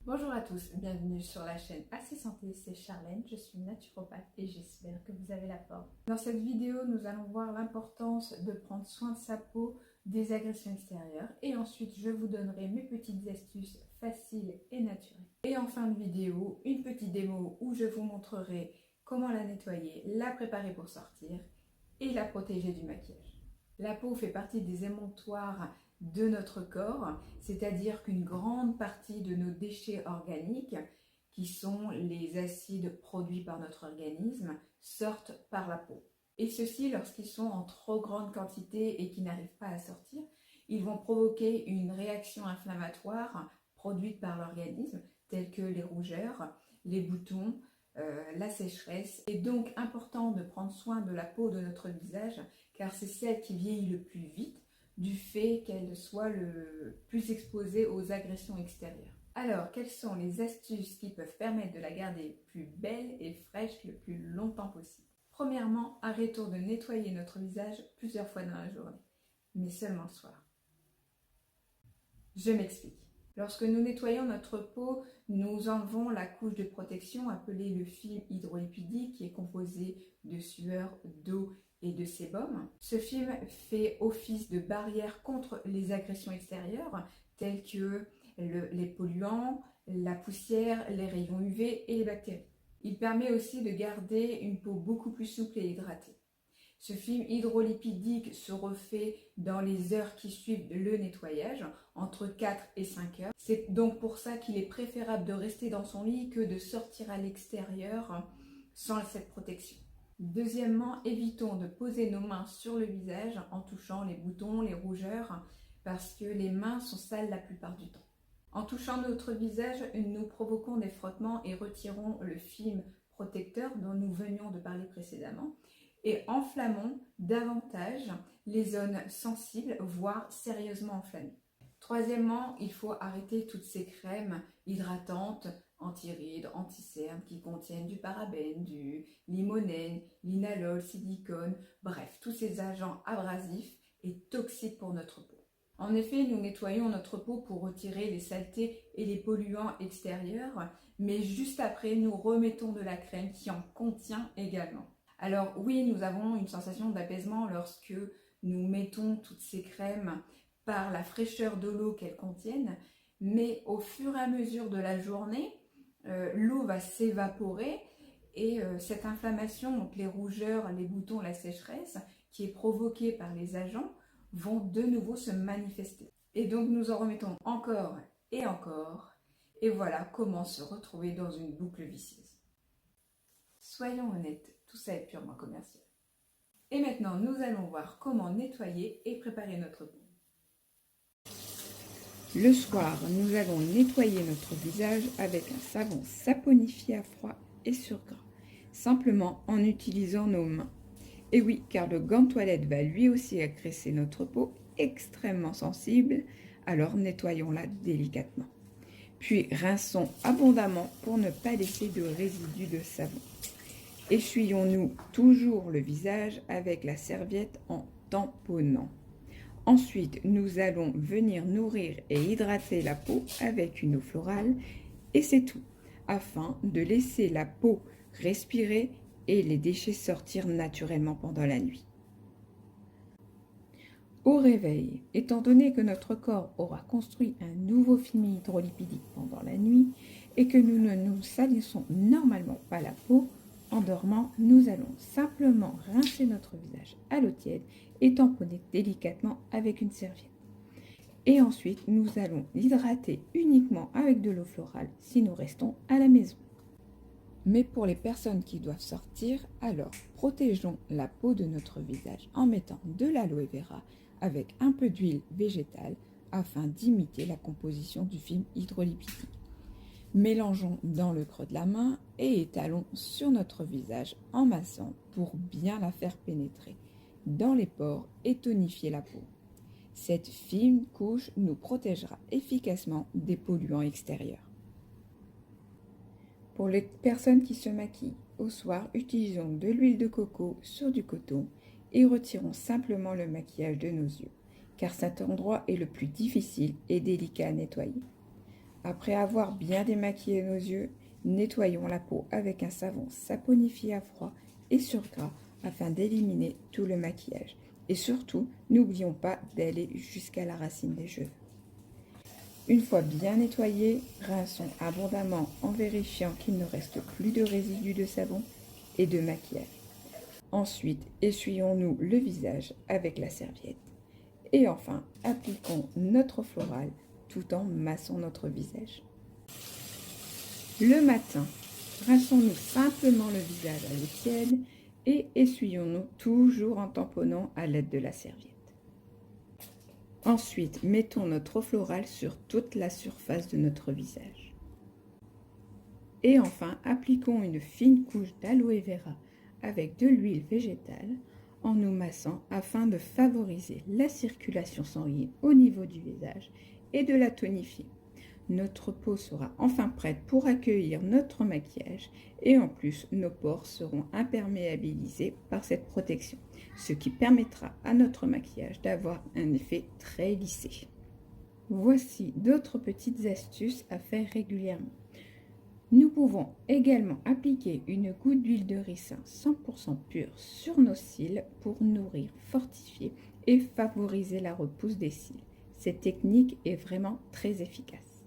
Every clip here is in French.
Bonjour à tous, bienvenue sur la chaîne AC Santé, c'est Charlène, je suis naturopathe et j'espère que vous avez la forme. Dans cette vidéo, nous allons voir l'importance de prendre soin de sa peau des agressions extérieures et ensuite je vous donnerai mes petites astuces faciles et naturelles. Et en fin de vidéo, une petite démo où je vous montrerai comment la nettoyer, la préparer pour sortir et la protéger du maquillage. La peau fait partie des émonctoires de notre corps, c'est-à-dire qu'une grande partie de nos déchets organiques, qui sont les acides produits par notre organisme, sortent par la peau. Et ceux-ci, lorsqu'ils sont en trop grande quantité et qui n'arrivent pas à sortir, ils vont provoquer une réaction inflammatoire produite par l'organisme, telle que les rougeurs, les boutons, la sécheresse. Il est donc important de prendre soin de la peau de notre visage, car c'est celle qui vieillit le plus vite, du fait qu'elle soit le plus exposée aux agressions extérieures. Alors, quelles sont les astuces qui peuvent permettre de la garder plus belle et fraîche le plus longtemps possible? Premièrement, arrêtons de nettoyer notre visage plusieurs fois dans la journée, mais seulement le soir. Je m'explique. Lorsque nous nettoyons notre peau, nous enlevons la couche de protection appelée le film hydrolipidique qui est composé de sueur, d'eau et de sébum. Ce film fait office de barrière contre les agressions extérieures telles que les polluants, la poussière, les rayons UV et les bactéries. Il permet aussi de garder une peau beaucoup plus souple et hydratée. Ce film hydrolipidique se refait dans les heures qui suivent le nettoyage, entre 4 et 5 heures. C'est donc pour ça qu'il est préférable de rester dans son lit que de sortir à l'extérieur sans cette protection. Deuxièmement, évitons de poser nos mains sur le visage en touchant les boutons, les rougeurs, parce que les mains sont sales la plupart du temps. En touchant notre visage, nous provoquons des frottements et retirons le film protecteur dont nous venions de parler précédemment et enflammons davantage les zones sensibles, voire sérieusement enflammées. Troisièmement, il faut arrêter toutes ces crèmes hydratantes, anti-rides, anti-cernes qui contiennent du parabène, du limonène, linalol, silicone, bref, tous ces agents abrasifs et toxiques pour notre peau. En effet, nous nettoyons notre peau pour retirer les saletés et les polluants extérieurs, mais juste après, nous remettons de la crème qui en contient également. Alors oui, nous avons une sensation d'apaisement lorsque nous mettons toutes ces crèmes par la fraîcheur de l'eau qu'elles contiennent, mais au fur et à mesure de la journée, l'eau va s'évaporer et cette inflammation, donc les rougeurs, les boutons, la sécheresse, qui est provoquée par les agents, vont de nouveau se manifester. Et donc nous en remettons encore, et voilà comment se retrouver dans une boucle vicieuse. Soyons honnêtes, tout ça est purement commercial. Et maintenant, nous allons voir comment nettoyer et préparer notre peau. Le soir, nous allons nettoyer notre visage avec un savon saponifié à froid et sur gras, simplement en utilisant nos mains. Et oui, car le gant de toilette va lui aussi agresser notre peau extrêmement sensible, alors nettoyons-la délicatement. Puis rinçons abondamment pour ne pas laisser de résidus de savon. Essuyons-nous toujours le visage avec la serviette en tamponnant. Ensuite, nous allons venir nourrir et hydrater la peau avec une eau florale et c'est tout, afin de laisser la peau respirer et les déchets sortir naturellement pendant la nuit. Au réveil, étant donné que notre corps aura construit un nouveau film hydrolipidique pendant la nuit et que nous ne nous salissons normalement pas la peau, en dormant, nous allons simplement rincer notre visage à l'eau tiède et tamponner délicatement avec une serviette. Et ensuite, nous allons l'hydrater uniquement avec de l'eau florale si nous restons à la maison. Mais pour les personnes qui doivent sortir, alors protégeons la peau de notre visage en mettant de l'aloe vera avec un peu d'huile végétale afin d'imiter la composition du film hydrolipidique. Mélangeons dans le creux de la main et étalons sur notre visage en massant pour bien la faire pénétrer dans les pores et tonifier la peau. Cette fine couche nous protégera efficacement des polluants extérieurs. Pour les personnes qui se maquillent, au soir, utilisons de l'huile de coco sur du coton et retirons simplement le maquillage de nos yeux, car cet endroit est le plus difficile et délicat à nettoyer. Après avoir bien démaquillé nos yeux, nettoyons la peau avec un savon saponifié à froid et sur gras afin d'éliminer tout le maquillage. Et surtout, n'oublions pas d'aller jusqu'à la racine des cheveux. Une fois bien nettoyés, rinçons abondamment en vérifiant qu'il ne reste plus de résidus de savon et de maquillage. Ensuite, essuyons-nous le visage avec la serviette. Et enfin, appliquons notre floral tout en massant notre visage. Le matin, rinçons-nous simplement le visage à l'eau tiède et essuyons-nous toujours en tamponnant à l'aide de la serviette. Ensuite, mettons notre eau florale sur toute la surface de notre visage. Et enfin, appliquons une fine couche d'aloe vera avec de l'huile végétale en nous massant afin de favoriser la circulation sanguine au niveau du visage et de la tonifier. Notre peau sera enfin prête pour accueillir notre maquillage et en plus nos pores seront imperméabilisés par cette protection, ce qui permettra à notre maquillage d'avoir un effet très lissé. Voici d'autres petites astuces à faire régulièrement. Nous pouvons également appliquer une goutte d'huile de ricin 100% pure sur nos cils pour nourrir, fortifier et favoriser la repousse des cils. Cette technique est vraiment très efficace.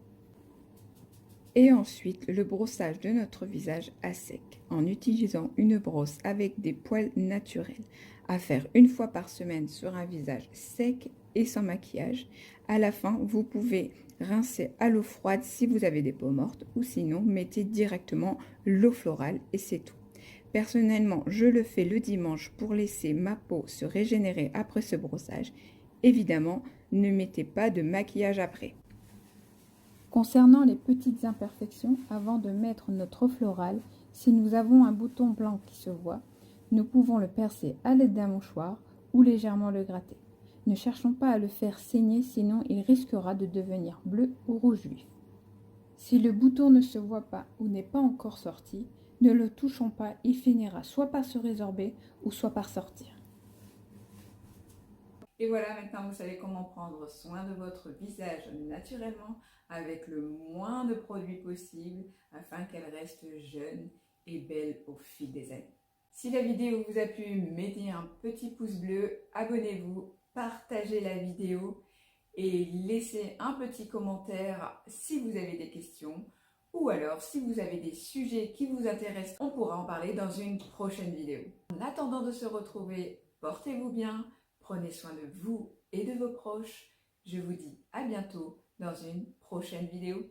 Et ensuite, le brossage de notre visage à sec en utilisant une brosse avec des poils naturels à faire une fois par semaine sur un visage sec et sans maquillage. À la fin, vous pouvez rincer à l'eau froide si vous avez des peaux mortes ou sinon mettez directement l'eau florale et c'est tout. Personnellement, je le fais le dimanche pour laisser ma peau se régénérer après ce brossage. Évidemment, ne mettez pas de maquillage après. Concernant les petites imperfections, avant de mettre notre eau florale, si nous avons un bouton blanc qui se voit, nous pouvons le percer à l'aide d'un mouchoir ou légèrement le gratter. Ne cherchons pas à le faire saigner, sinon il risquera de devenir bleu ou rouge vif. Si le bouton ne se voit pas ou n'est pas encore sorti, ne le touchons pas, il finira soit par se résorber ou soit par sortir. Et voilà, maintenant vous savez comment prendre soin de votre visage naturellement avec le moins de produits possible afin qu'elle reste jeune et belle au fil des années. Si la vidéo vous a plu, mettez un petit pouce bleu, abonnez-vous, partagez la vidéo et laissez un petit commentaire si vous avez des questions ou alors si vous avez des sujets qui vous intéressent, on pourra en parler dans une prochaine vidéo. En attendant de se retrouver, portez-vous bien. Prenez soin de vous et de vos proches. Je vous dis à bientôt dans une prochaine vidéo.